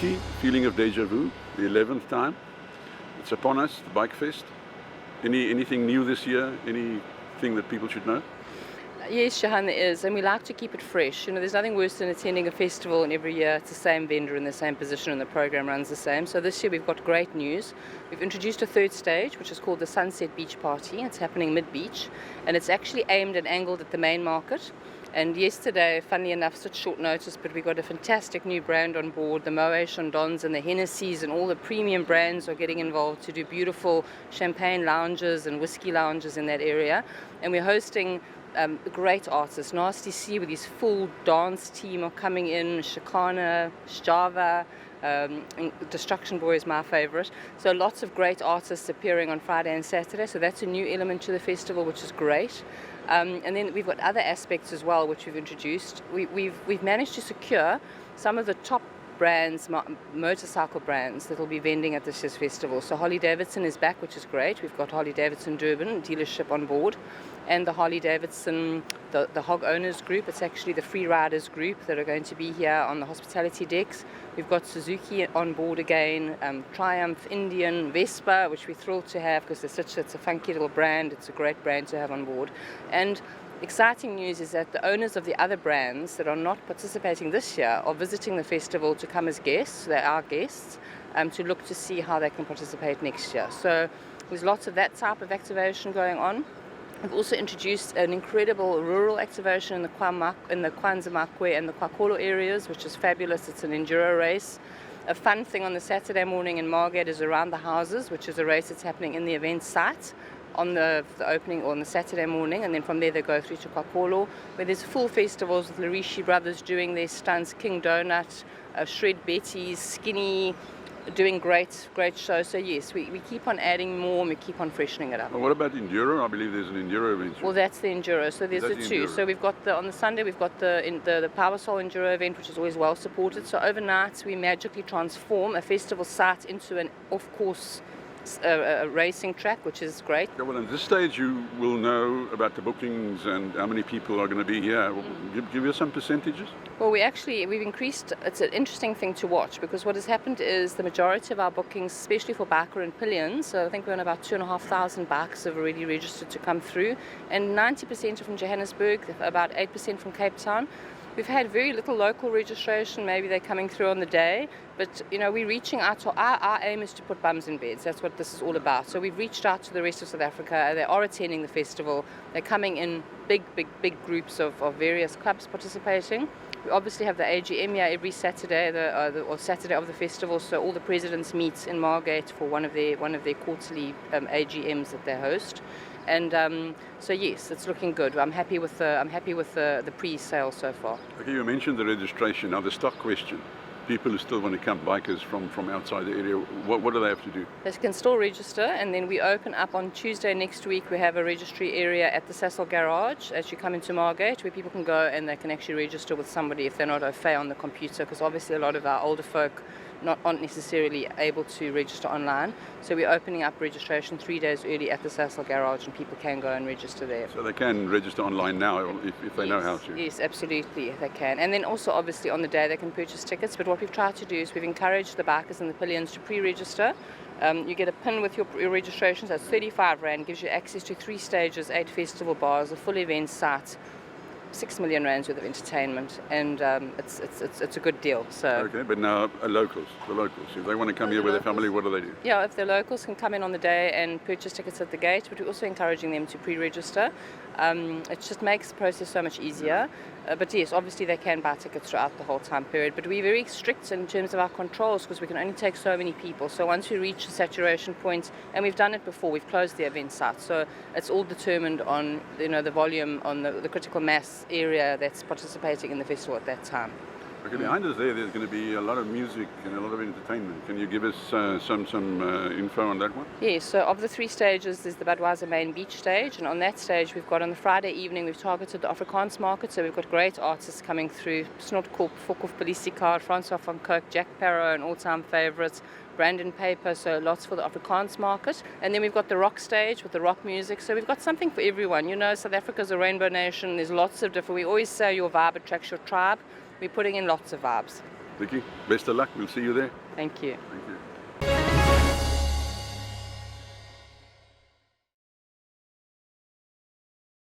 Vicky, feeling of deja vu, the 11th time. It's upon us, the Bike Fest. Anything new this year? Anything that people should know? Yes, Shahan, there is, and we like to keep it fresh. There's nothing worse than attending a festival and every year it's the same vendor in the same position and the program runs the same. So this year we've got great news. We've introduced a third stage, which is called the Sunset Beach Party. It's happening mid-beach, and it's actually aimed and angled at the main market. And yesterday, funnily enough, such short notice, but we got a fantastic new brand on board. The Moet Chandons and the Hennessy's and all the premium brands are getting involved to do beautiful champagne lounges and whiskey lounges in that area. And we're hosting great artists. Nasty C with his full dance team are coming in. Shikana, Sjava, Destruction Boy is my favorite. So lots of great artists appearing on Friday and Saturday. So that's a new element to the festival, which is great. And then we've got other aspects as well, which we've introduced. We've managed to secure some of the top brands, motorcycle brands that will be vending at this year's festival. So Harley Davidson is back, which is great. We've got Harley Davidson Durban dealership on board, and the Harley Davidson, the Hog Owners Group. It's actually the Free Riders Group that are going to be here on the hospitality decks. We've got Suzuki on board again, Triumph, Indian, Vespa, which we're thrilled to have because it's a funky little brand. It's a great brand to have on board. And exciting news is that the owners of the other brands that are not participating this year are visiting the festival to come as guests. They're our guests, to look to see how they can participate next year. So there's lots of that type of activation going on. We've also introduced an incredible rural activation in the Kwanza Makwe and the Kwakolo areas, which is fabulous. It's an enduro race. A fun thing on the Saturday morning in Margate is Around the Houses, which is a race that's happening in the event site on the opening or on the Saturday morning, and then from there they go through to Kwakolo, where there's full festivals with Larishi brothers doing their stunts, King Donut, Shred Betty's, Skinny, doing great shows. So yes, we keep on adding more and we keep on freshening it up. Well, what about Enduro? I believe there's an Enduro event. Well, that's the Enduro. So there's the two. So we've got on the Sunday we've got the Power Soul Enduro event, which is always well supported. So overnight we magically transform a festival site into an off-course racing track, which is great. Yeah, well, at this stage you will know about the bookings and how many people are going to be here. Give us some percentages. Well, we've increased. It's an interesting thing to watch because what has happened is the majority of our bookings, especially for biker and pillions, so I think we're on about 2,500 bikes have already registered to come through, and 90% are from Johannesburg, about 8% from Cape Town. We've had very little local registration. Maybe they're coming through on the day, but we're reaching out to our aim is to put bums in beds. That's what this is all about. So we've reached out to the rest of South Africa. They are attending the festival. They're coming in big groups of various clubs participating. We obviously have the AGM here every Saturday, or Saturday of the festival. So all the presidents meet in Margate for one of their quarterly AGMs that they host. And so yes, it's looking good. I'm happy with the pre-sale so far. Okay, you mentioned the registration. Now the stock question. People who still want to come, bikers from outside the area, what do they have to do? They can still register, and then we open up on Tuesday next week. We have a registry area at the Sasol Garage as you come into Margate, where people can go and they can actually register with somebody if they're not au fait on the computer, because obviously a lot of our older folk aren't necessarily able to register online. So we're opening up registration 3 days early at the Sasol Garage, and people can go and register there. So they can register online now if they know how to? Yes, absolutely, they can. And then also obviously on the day they can purchase tickets, but what we've tried to do is we've encouraged the bikers and the pillions to pre-register. You get a pin with your registration, so it's 35 Rand, gives you access to 3 stages, 8 festival bars, a full event site, 6 million rands worth of entertainment, and it's a good deal. So okay, but now the locals, if they want to come here with their family, what do they do? Yeah, if the locals can come in on the day and purchase tickets at the gate, but we're also encouraging them to pre-register. It just makes the process so much easier. But yes, obviously they can buy tickets throughout the whole time period. But we're very strict in terms of our controls because we can only take so many people. So once we reach a saturation point, and we've done it before, we've closed the event site. So it's all determined on the volume, on the critical mass area that's participating in the festival at that time. Okay, behind us there's going to be a lot of music and a lot of entertainment. Can you give us some info on that one? Yes, so of the 3 stages, there's the Budweiser main beach stage, and on that stage we've got on the Friday evening, we've targeted the Afrikaans market, so we've got great artists coming through, Snotkop, Fokhof Polisiekaart, Francois van Coke, Jack Parow, an all-time favourite, Brandon Paper, so lots for the Afrikaans market. And then we've got the rock stage with the rock music, so we've got something for everyone. South Africa's a rainbow nation, there's lots of different, we always say your vibe attracts your tribe. We're putting in lots of vibes. Vicky, best of luck. We'll see you there. Thank you. Thank you.